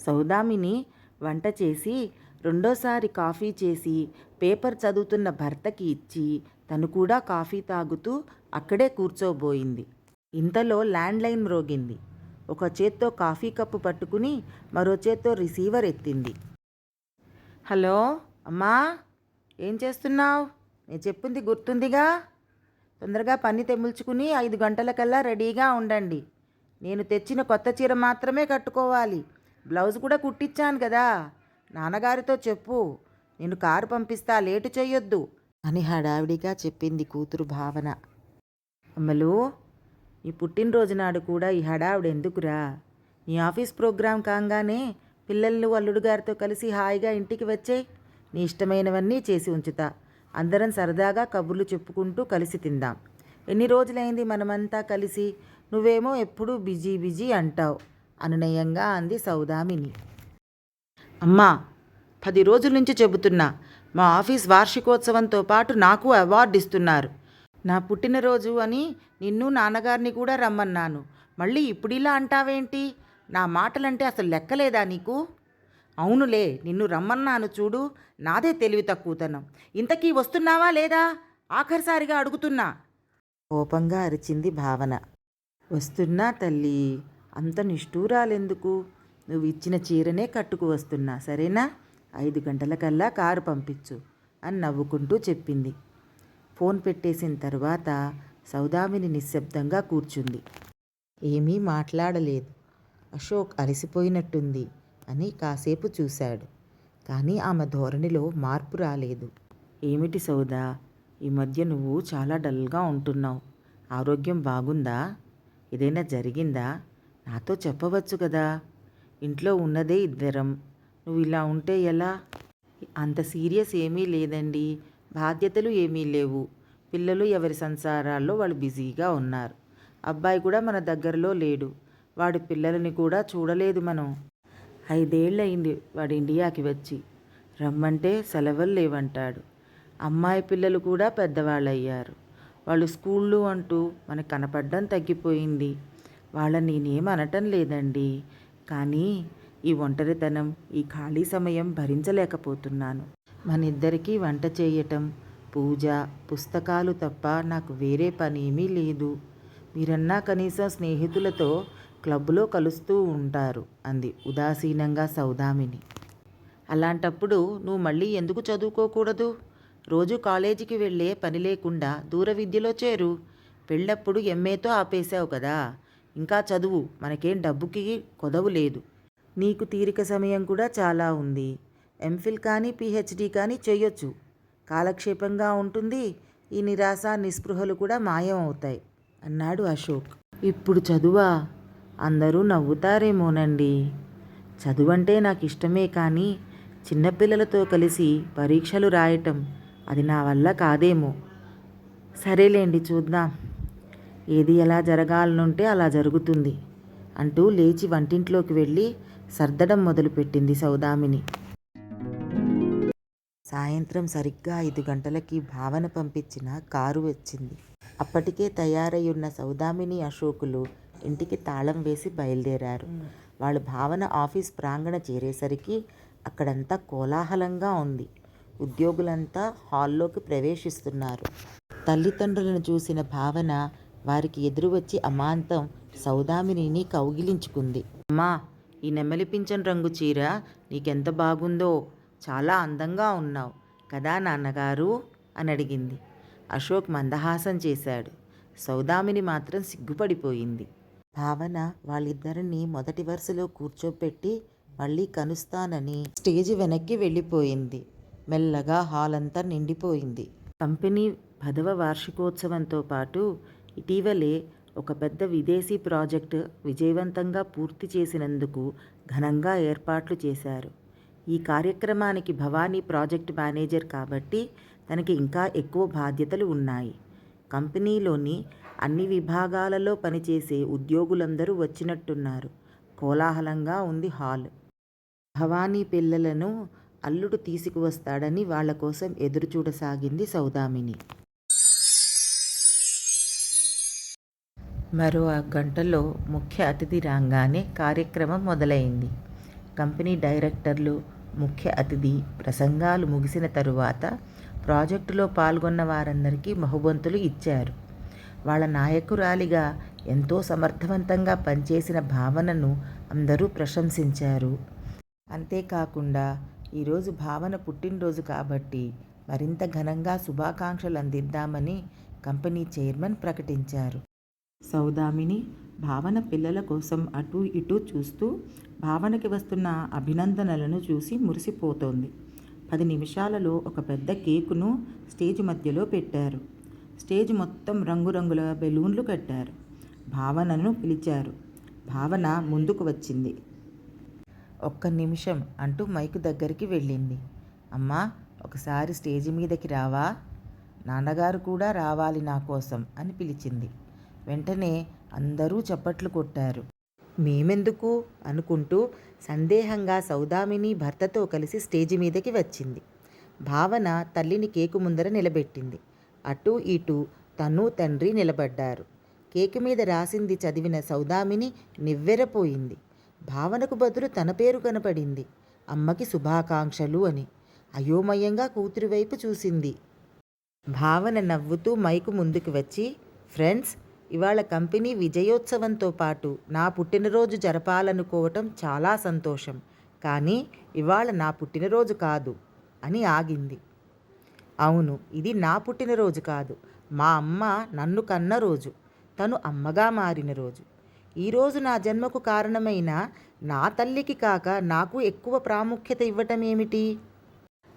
సౌదామిని వంట చేసి రెండోసారి కాఫీ చేసి పేపర్ చదువుతున్న భర్తకి ఇచ్చి తను కూడా కాఫీ తాగుతూ అక్కడే కూర్చోబోయింది. ఇంతలో ల్యాండ్లైన్ మ్రోగింది. ఒక చేత్తో కాఫీ కప్పు పట్టుకుని మరో చేత్తో రిసీవర్ ఎత్తింది. హలో అమ్మా, ఏం చేస్తున్నావు? నేను చెప్పింది గుర్తుందిగా? తొందరగా పని తెముల్చుకుని 5 గంటలకల్లా రెడీగా ఉండండి. నేను తెచ్చిన కొత్త చీర మాత్రమే కట్టుకోవాలి. బ్లౌజ్ కూడా కుట్టించాను కదా. నాన్నగారితో చెప్పు, నేను కారు పంపిస్తా, లేటు చెయ్యొద్దు అని హడావిడిగా చెప్పింది కూతురు భావన. అమ్మలు, నీ పుట్టినరోజు నాడు కూడా ఈ హడావిడి ఎందుకురా? నీ ఆఫీస్ ప్రోగ్రాం కాగానే పిల్లలు అల్లుడు గారితో కలిసి హాయిగా ఇంటికి వచ్చేయి. నీ ఇష్టమైనవన్నీ చేసి ఉంచుతా. అందరం సరదాగా కబుర్లు చెప్పుకుంటూ కలిసి తిందాం. ఎన్ని రోజులైంది మనమంతా కలిసి? నువ్వేమో ఎప్పుడూ బిజీ బిజీ అంటావు అనునయంగా అంది సౌదామిని. అమ్మా, 10 రోజుల నుంచి చెబుతున్నా, మా ఆఫీస్ వార్షికోత్సవంతో పాటు నాకు అవార్డు ఇస్తున్నారు. నా పుట్టినరోజు అని నిన్ను నాన్నగారిని కూడా రమ్మన్నాను. మళ్ళీ ఇప్పుడిలా అంటావేంటి? నా మాటలంటే అసలు లెక్కలేదా నీకు? అవునులే, నిన్ను రమ్మన్నాను చూడు, నాదే తెలివి తక్కువతనం. ఇంతకీ వస్తున్నావా లేదా? ఆఖరిసారిగా అడుగుతున్నా కోపంగా అరిచింది భావన. వస్తున్నా తల్లి, అంత నిష్ఠూరాలెందుకు? నువ్వు ఇచ్చిన చీరనే కట్టుకు వస్తున్నా, సరేనా? 5 గంటలకల్లా కారు పంపించు అని నవ్వుకుంటూ చెప్పింది. ఫోన్ పెట్టేసిన తర్వాత సౌదామిని నిశ్శబ్దంగా కూర్చుంది. ఏమీ మాట్లాడలేదు. అశోక్ అలసిపోయినట్టుంది అని కాసేపు చూశాడు. కానీ ఆమె ధోరణిలో మార్పు రాలేదు. ఏమిటి సౌదా, ఈ మధ్య నువ్వు చాలా డల్గా ఉంటున్నావు. ఆరోగ్యం బాగుందా? ఏదైనా జరిగిందా? నాతో చెప్పవచ్చు కదా. ఇంట్లో ఉన్నదే ఇద్దరం. నువ్వు ఇలా ఉంటే ఎలా? అంత సీరియస్ ఏమీ లేదండి. బాధ్యతలు ఏమీ లేవు. పిల్లలు ఎవరి సంసారాల్లో వాళ్ళు బిజీగా ఉన్నారు. అబ్బాయి కూడా మన దగ్గరలో లేడు. వాడి పిల్లలని కూడా చూడలేదు మనం. 5 ఏళ్ళయింది వాడు ఇండియాకి వచ్చి. రమ్మంటే సెలవులు లేవంటాడు. అమ్మాయి పిల్లలు కూడా పెద్దవాళ్ళయ్యారు. వాళ్ళు స్కూళ్ళు అంటూ మనకు కనపడడం తగ్గిపోయింది. వాళ్ళని నేనేం అనటం లేదండి. కానీ ఈ ఒంటరితనం, ఈ ఖాళీ సమయం భరించలేకపోతున్నాను. మనిద్దరికీ వంట చేయటం, పూజ, పుస్తకాలు తప్ప నాకు వేరే పని ఏమీ లేదు. మీరన్నా కనీసం స్నేహితులతో క్లబ్లో కలుస్తూ ఉంటారు అంది ఉదాసీనంగా సౌదామిని. అలాంటప్పుడు నువ్వు మళ్ళీ ఎందుకు చదువుకోకూడదు? రోజు కాలేజీకి వెళ్ళే పని లేకుండా దూర విద్యలో చేరు. పెళ్ళప్పుడు ఎంఏతో ఆపేశావు కదా. ఇంకా చదువు. మనకేం డబ్బుకి కొదవు లేదు. నీకు తీరిక సమయం కూడా చాలా ఉంది. ఎంఫిల్ కానీ పిహెచ్డి కానీ చేయొచ్చు. కాలక్షేపంగా ఉంటుంది. ఈ నిరాశ నిస్పృహలు కూడా మాయం అవుతాయి అన్నాడు అశోక్. ఇప్పుడు చదువా? అందరూ నవ్వుతారేమోనండి. చదువంటే నాకు ఇష్టమే, కానీ చిన్నపిల్లలతో కలిసి పరీక్షలు రాయటం అది నా వల్ల కాదేమో. సరేలేండి, చూద్దాం. ఏది ఎలా జరగాలనుంటే అలా జరుగుతుంది అంటూ లేచి వంటింట్లోకి వెళ్ళి సర్దడం మొదలుపెట్టింది సౌదామిని. సాయంత్రం సరిగ్గా 5 గంటలకి భావన పంపించిన కారు వచ్చింది. అప్పటికే తయారై ఉన్న సౌదామిని, అశోకులు ఇంటికి తాళం వేసి బయలుదేరారు. వాళ్ళు భావన ఆఫీస్ ప్రాంగణ చేరేసరికి అక్కడంతా కోలాహలంగా ఉంది. ఉద్యోగులంతా హాల్లోకి ప్రవేశిస్తున్నారు. తల్లిదండ్రులను చూసిన భావన వారికి ఎదురు వచ్చి అమాంతం సౌదామినిని కౌగిలించుకుంది. అమ్మా, ఈ నెమలి పింఛన్ రంగు చీర నీకెంత బాగుందో. చాలా అందంగా ఉన్నావు కదా నాన్నగారు అని అడిగింది. అశోక్ మందహాసం చేశాడు. సౌదామిని మాత్రం సిగ్గుపడిపోయింది. భావన వాళ్ళిద్దరినీ మొదటి వరుసలో కూర్చోపెట్టి మళ్ళీ కలుస్తానని స్టేజి వెనక్కి వెళ్ళిపోయింది. మెల్లగా హాల్ అంతా నిండిపోయింది. కంపెనీ 10వ వార్షికోత్సవంతో పాటు ఇటీవలే ఒక పెద్ద విదేశీ ప్రాజెక్టు విజయవంతంగా పూర్తి చేసినందుకు ఘనంగా ఏర్పాట్లు చేశారు. ఈ కార్యక్రమానికి భవానీ ప్రాజెక్ట్ మేనేజర్ కాబట్టి తనకి ఇంకా ఎక్కువ బాధ్యతలు ఉన్నాయి. కంపెనీలోని అన్ని విభాగాలలో పనిచేసే ఉద్యోగులందరూ వచ్చినట్టున్నారు. కోలాహలంగా ఉంది హాల్. భవానీ పిల్లలను అల్లుడు తీసుకువస్తాడని వాళ్ల కోసం ఎదురుచూడసాగింది సౌదామిని. మరో గంటలో ముఖ్య అతిథి రాగానే కార్యక్రమం మొదలైంది. కంపెనీ డైరెక్టర్లు, ముఖ్య అతిథి ప్రసంగాలు ముగిసిన తరువాత ప్రాజెక్టులో పాల్గొన్న వారందరికీ బహుబంతులు ఇచ్చారు. వాళ్ళ నాయకురాలిగా ఎంతో సమర్థవంతంగా పనిచేసిన భావనను అందరూ ప్రశంసించారు. అంతేకాకుండా ఈరోజు భావన పుట్టినరోజు కాబట్టి మరింత ఘనంగా శుభాకాంక్షలు అందిద్దామని కంపెనీ చైర్మన్ ప్రకటించారు. సౌదామిని భావన పిల్లల కోసం అటూ ఇటూ చూస్తూ భావనకి వస్తున్న అభినందనలను చూసి మురిసిపోతోంది. 10 నిమిషాలలో ఒక పెద్ద కేకును స్టేజ్ మధ్యలో పెట్టారు. స్టేజ్ మొత్తం రంగురంగుల బెలూన్లు కట్టారు. భావనను పిలిచారు. భావన ముందుకు వచ్చింది. "ఒక్క నిమిషం" అంటూ మైకు దగ్గరికి వెళ్ళింది. "అమ్మా, ఒకసారి స్టేజి మీదకి రావా? నాన్నగారు కూడా రావాలి నా కోసం" అని పిలిచింది. వెంటనే అందరూ చప్పట్లు కొట్టారు. "మేమెందుకు?" అనుకుంటూ సందేహంగా సౌదామిని భర్తతో కలిసి స్టేజి మీదకి వచ్చింది. భావన తల్లిని కేకు ముందర నిలబెట్టింది. అటూ ఇటూ తను తండ్రి నిలబడ్డారు. కేకు మీద రాసింది చదివిన సౌదామిని నివ్వెరపోయింది. భావనకు బదులు తన పేరు కనపడింది. "అమ్మకి శుభాకాంక్షలు" అని. అయోమయంగా కూతురి వైపు చూసింది. భావన నవ్వుతూ మైకు ముందుకు వచ్చి, "ఫ్రెండ్స్, ఇవాళ కంపెనీ విజయోత్సవంతో పాటు నా పుట్టినరోజు జరపాలనుకోవటం చాలా సంతోషం. కానీ ఇవాళ నా పుట్టినరోజు కాదు" అని ఆగింది. "అవును, ఇది నా పుట్టినరోజు కాదు. మా అమ్మ నన్ను కన్న రోజు. తను అమ్మగా మారిన రోజు. ఈరోజు నా జన్మకు కారణమైన నా తల్లికి కాక నాకు ఎక్కువ ప్రాముఖ్యత ఇవ్వటం ఏమిటి?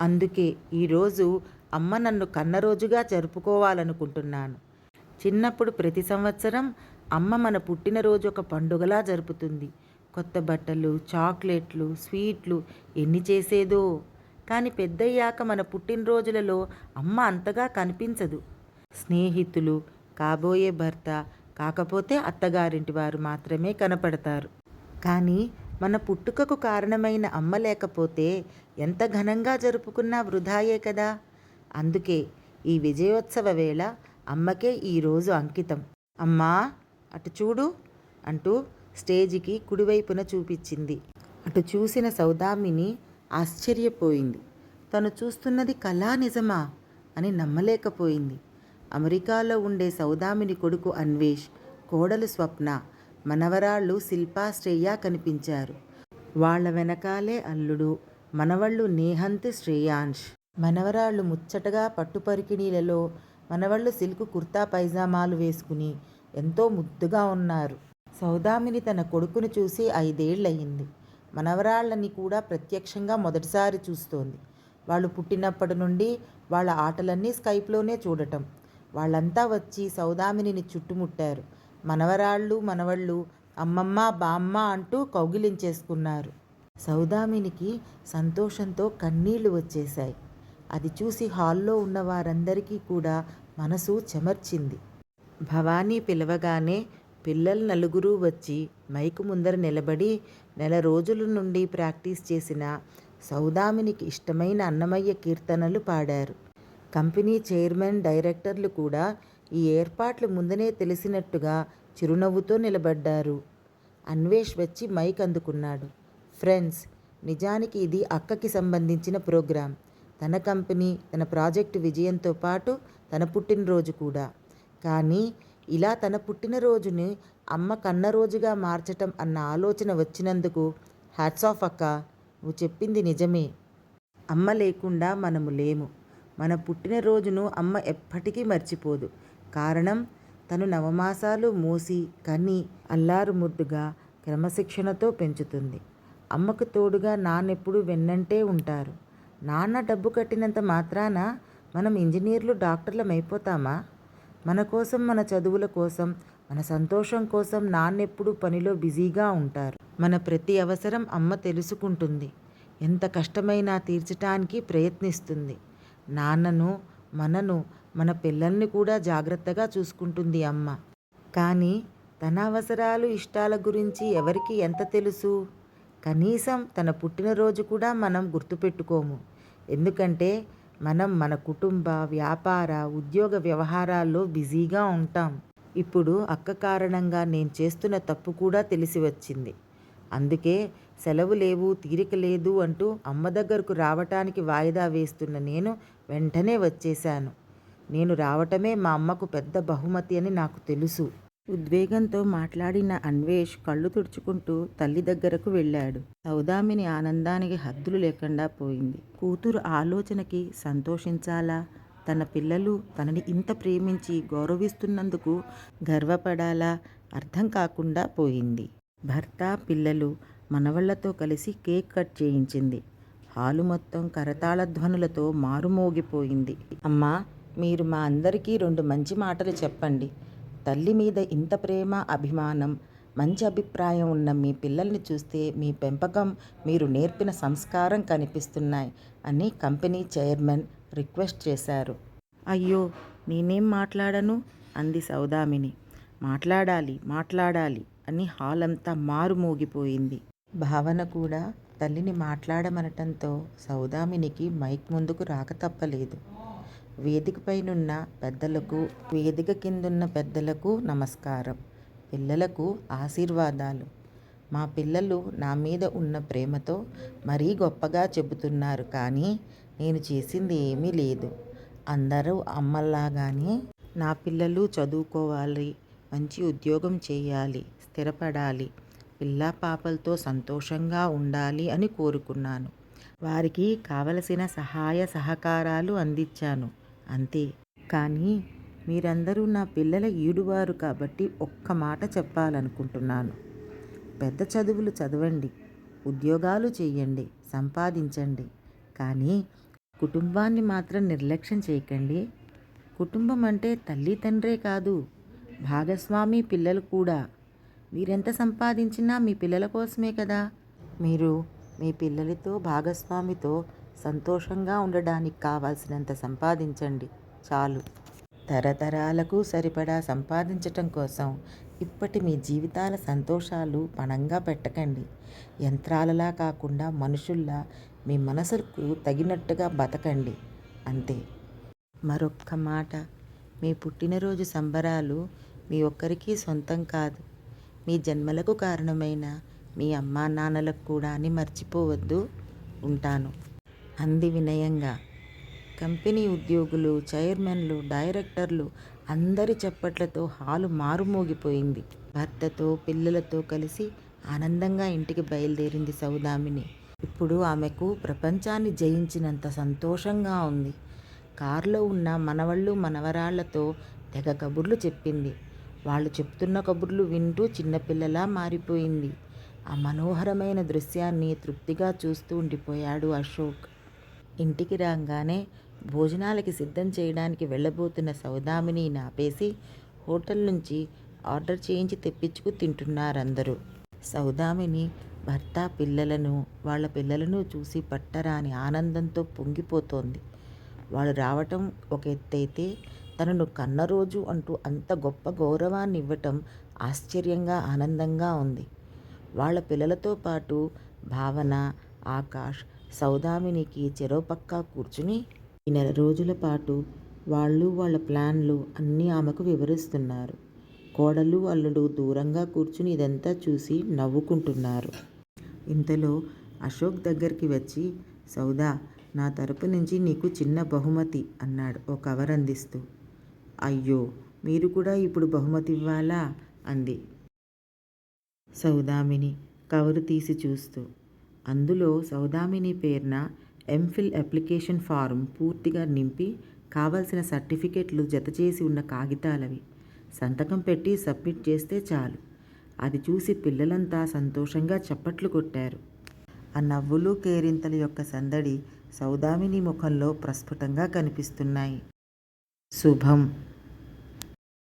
అందుకే ఈరోజు అమ్మ నన్ను కన్న రోజుగా జరుపుకోవాలనుకుంటున్నాను. చిన్నప్పుడు ప్రతి సంవత్సరం అమ్మ మన పుట్టినరోజు ఒక పండుగలా జరుపుతుంది. కొత్త బట్టలు, చాక్లెట్లు, స్వీట్లు ఎన్ని చేసేదో. కానీ పెద్దయ్యాక మన పుట్టినరోజులలో అమ్మ అంతగా కనిపించదు. స్నేహితులు, కాబోయే భర్త, కాకపోతే అత్తగారింటి వారు మాత్రమే కనపడతారు. కానీ మన పుట్టుకకు కారణమైన అమ్మ లేకపోతే ఎంత ఘనంగా జరుపుకున్నా వృధాయే కదా. అందుకే ఈ విజయోత్సవ వేళ అమ్మకే ఈరోజు అంకితం. అమ్మా, అటు చూడు" అంటూ స్టేజికి కుడివైపున చూపించింది. అటు చూసిన సౌదామిని ఆశ్చర్యపోయింది. తను చూస్తున్నది కళా నిజమా అని నమ్మలేకపోయింది. అమెరికాలో ఉండే సౌదామిని కొడుకు అన్వేష్, కోడలు స్వప్న, మనవరాళ్ళు శిల్పా, శ్రేయ కనిపించారు. వాళ్ళ వెనకాలే అల్లుడు, మనవళ్ళు నేహంత్, శ్రేయాంష్. మనవరాళ్ళు ముచ్చటగా పట్టుపరికిణీలలో, మనవళ్ళు సిల్క్ కుర్తా పైజామాలు వేసుకుని ఎంతో ముద్దుగా ఉన్నారు. సౌదామిని తన కొడుకును చూసి 5 ఏళ్ళయింది. మనవరాళ్ళని కూడా ప్రత్యక్షంగా మొదటిసారి చూస్తోంది. వాళ్ళు పుట్టినప్పటి నుండి వాళ్ళ ఆటలన్నీ స్కైప్లోనే చూడటం. వాళ్ళంతా వచ్చి సౌదామినిని చుట్టుముట్టారు. మనవరాళ్ళు, మనవళ్ళు అమ్మమ్మ, బామ్మ అంటూ కౌగిలించేసుకున్నారు. సౌదామినికి సంతోషంతో కన్నీళ్లు వచ్చేశాయి. అది చూసి హాల్లో ఉన్న వారందరికీ కూడా మనసు చెమర్చింది. భవానీ పిలవగానే పిల్లలు నలుగురూ వచ్చి మైకు ముందర నిలబడి నెల రోజుల నుండి ప్రాక్టీస్ చేసిన సౌదామినికి ఇష్టమైన అన్నమయ్య కీర్తనలు పాడారు. కంపెనీ చైర్మన్, డైరెక్టర్లు కూడా ఈ ఏర్పాట్లు ముందనే తెలిసినట్టుగా చిరునవ్వుతో నిలబడ్డారు. అన్వేష్ వచ్చి మైక్ అందుకున్నాడు. "ఫ్రెండ్స్, నిజానికి ఇది అక్కకి సంబంధించిన ప్రోగ్రాం. తన కంపెనీ, తన ప్రాజెక్టు విజయంతో పాటు తన పుట్టినరోజు కూడా. కానీ ఇలా తన పుట్టినరోజుని అమ్మ కన్న రోజుగా మార్చటం అన్న ఆలోచన వచ్చినందుకు హ్యాట్స్ ఆఫ్ అక్క. నువ్వు చెప్పింది నిజమే. అమ్మ లేకుండా మనము లేము. మన పుట్టినరోజును అమ్మ ఎప్పటికీ మర్చిపోదు. కారణం, తను నవమాసాలు మోసి కని అల్లారు ముద్దుగా క్రమశిక్షణతో పెంచుతుంది. అమ్మకు తోడుగా నాన్నెప్పుడు వెన్నంటే ఉంటారు. నాన్న డబ్బు కట్టినంత మాత్రాన మనం ఇంజనీర్లు, డాక్టర్లం అయిపోతామా? మన కోసం, మన చదువుల కోసం, మన సంతోషం కోసం నాన్నెప్పుడు పనిలో బిజీగా ఉంటారు. మన ప్రతి అవసరం అమ్మ తెలుసుకుంటుంది. ఎంత కష్టమైనా తీర్చటానికి ప్రయత్నిస్తుంది. నాన్నను, మనను, మన పిల్లల్ని కూడా జాగ్రత్తగా చూసుకుంటుంది అమ్మ. కానీ తన అవసరాలు, ఇష్టాల గురించి ఎవరికి ఎంత తెలుసు? కనీసం తన పుట్టినరోజు కూడా మనం గుర్తుపెట్టుకోము. ఎందుకంటే మనం మన కుటుంబ, వ్యాపార, ఉద్యోగ వ్యవహారాల్లో బిజీగా ఉంటాం. ఇప్పుడు అక్క కారణంగా నేను చేస్తున్న తప్పు కూడా తెలిసి వచ్చింది. అందుకే సెలవు లేవు, తీరిక లేదు అంటూ అమ్మ దగ్గరకు రావటానికి వాయిదా వేస్తున్న నేను వెంటనే వచ్చేశాను. నేను రావటమే మా అమ్మకు పెద్ద బహుమతి అని నాకు తెలుసు. ఉద్వేగంతో మాట్లాడిన అన్వేష్ కళ్ళు తుడుచుకుంటూ తల్లి దగ్గరకు వెళ్ళాడు. సౌదామిని ఆనందానికి హద్దులు లేకుండా పోయింది. కూతురు ఆలోచనకి సంతోషించాలా, తన పిల్లలు తనని ఇంత ప్రేమించి గౌరవిస్తున్నందుకు గర్వపడాలా అర్థం కాకుండా పోయింది. భర్త, పిల్లలు, మనవళ్లతో కలిసి కేక్ కట్ చేయించింది. హాలు మొత్తం కరతాళ ధ్వనులతో మారుమోగిపోయింది. అమ్మా, మీరు మా అందరికీ 2 మంచి మాటలు చెప్పండి. తల్లి మీద ఇంత ప్రేమ, అభిమానం, మంచి అభిప్రాయం ఉన్న మీ పిల్లల్ని చూస్తే మీ పెంపకం, మీరు నేర్పిన సంస్కారం కనిపిస్తున్నాయి అని కంపెనీ చైర్మన్ రిక్వెస్ట్ చేశారు. అయ్యో, నేనేం మాట్లాడను అంది సౌదామిని. మాట్లాడాలి అని హాల్ అంతా మారుమోగిపోయింది. భావన కూడా తల్లిని మాట్లాడమనటంతో సౌదామినికి మైక్ ముందుకు రాక తప్పలేదు. వేదికపైనున్న పెద్దలకు, వేదిక కిందున్న పెద్దలకు నమస్కారం. పిల్లలకు ఆశీర్వాదాలు. మా పిల్లలు నా మీద ఉన్న ప్రేమతో మరీ గొప్పగా చెబుతున్నారు, కానీ నేను చేసింది ఏమీ లేదు. అందరూ అమ్మల్లాగానే నా పిల్లలు చదువుకోవాలి, మంచి ఉద్యోగం చేయాలి, స్థిరపడాలి, పిల్లా పాపలతో సంతోషంగా ఉండాలి అని కోరుకున్నాను. వారికి కావలసిన సహాయ సహకారాలు అందించాను, అంతే. కానీ మీరందరూ నా పిల్లల ఈడువారు కాబట్టి ఒక్క మాట చెప్పాలనుకుంటున్నాను. పెద్ద చదువులు చదవండి, ఉద్యోగాలు చెయ్యండి, సంపాదించండి, కానీ కుటుంబాన్ని మాత్రం నిర్లక్ష్యం చేయకండి. కుటుంబం అంటే తల్లి తండ్రే కాదు, భాగస్వామి పిల్లలు కూడా. మీరెంత సంపాదించినా మీ పిల్లల కోసమే కదా. మీరు మీ పిల్లలతో, భాగస్వామితో సంతోషంగా ఉండడానికి కావాల్సినంత సంపాదించండి చాలు. తరతరాలకు సరిపడా సంపాదించటం కోసం ఇప్పటి మీ జీవితాల సంతోషాలు పణంగా పెట్టకండి. యంత్రాలలా కాకుండా మనుషుల్లా మీ మనసుకు తగినట్టుగా బతకండి, అంతే. మరొక్క మాట, మీ పుట్టినరోజు సంబరాలు మీ ఒక్కరికి సొంతం కాదు, మీ జన్మలకు కారణమైన మీ అమ్మా నాన్నలకు కూడా అని మర్చిపోవద్దు. ఉంటాను అంది వినయంగా. కంపెనీ ఉద్యోగులు, చైర్మన్లు, డైరెక్టర్లు అందరి చప్పట్లతో హాలు మారుమోగిపోయింది. భర్తతో, పిల్లలతో కలిసి ఆనందంగా ఇంటికి బయలుదేరింది సౌదామిని. ఇప్పుడు ఆమెకు ప్రపంచాన్ని జయించినంత సంతోషంగా ఉంది. కారులో ఉన్న మనవళ్ళు, మనవరాళ్లతో తెగ కబుర్లు చెప్పింది. వాళ్ళు చెప్తున్న కబుర్లు వింటూ చిన్నపిల్లలా మారిపోయింది. ఆ మనోహరమైన దృశ్యాన్ని తృప్తిగా చూస్తూ ఉండిపోయాడు అశోక్. ఇంటికి రాగానే భోజనాలకి సిద్ధం చేయడానికి వెళ్ళబోతున్న సౌదామిని ఆపేసి హోటల్ నుంచి ఆర్డర్ చేయించి తెప్పించుకు తింటున్నారందరూ. సౌదామిని భర్త, పిల్లలను, వాళ్ళ పిల్లలను చూసి పట్టరాని ఆనందంతో పొంగిపోతోంది. వాళ్ళు రావటం ఒక ఎత్తైతే, తనను కన్నరోజు అంటూ అంత గొప్ప గౌరవాన్ని ఇవ్వటం ఆశ్చర్యంగా, ఆనందంగా ఉంది. వాళ్ళ పిల్లలతో పాటు భావన, ఆకాష్, సౌదామినికి చెరోపక్కా కూర్చుని ఈ 4 రోజుల పాటు వాళ్ళు, వాళ్ళ ప్లాన్లు అన్నీ ఆమెకు వివరిస్తున్నారు. కోడలు, అల్లుడు దూరంగా కూర్చుని ఇదంతా చూసి నవ్వుకుంటున్నారు. ఇంతలో అశోక్ దగ్గరికి వచ్చి, సౌదా, నా తరపు నుంచి నీకు చిన్న బహుమతి అన్నాడు ఓ కవర్ అందిస్తూ. అయ్యో, మీరు కూడా ఇప్పుడు బహుమతి ఇవ్వాలా అంది సౌదామిని కవరు తీసి చూస్తూ. అందులో సౌదామిని పేరున ఎంఫిల్ అప్లికేషన్ ఫారం పూర్తిగా నింపి కావలసిన సర్టిఫికెట్లు జతచేసి ఉన్న కాగితాలవి. సంతకం పెట్టి సబ్మిట్ చేస్తే చాలు. అది చూసి పిల్లలంతా సంతోషంగా చప్పట్లు కొట్టారు. ఆ నవ్వులు, కేరింతల యొక్క సందడి సౌదామిని ముఖంలో ప్రస్ఫుటంగా కనిపిస్తున్నాయి. శుభం.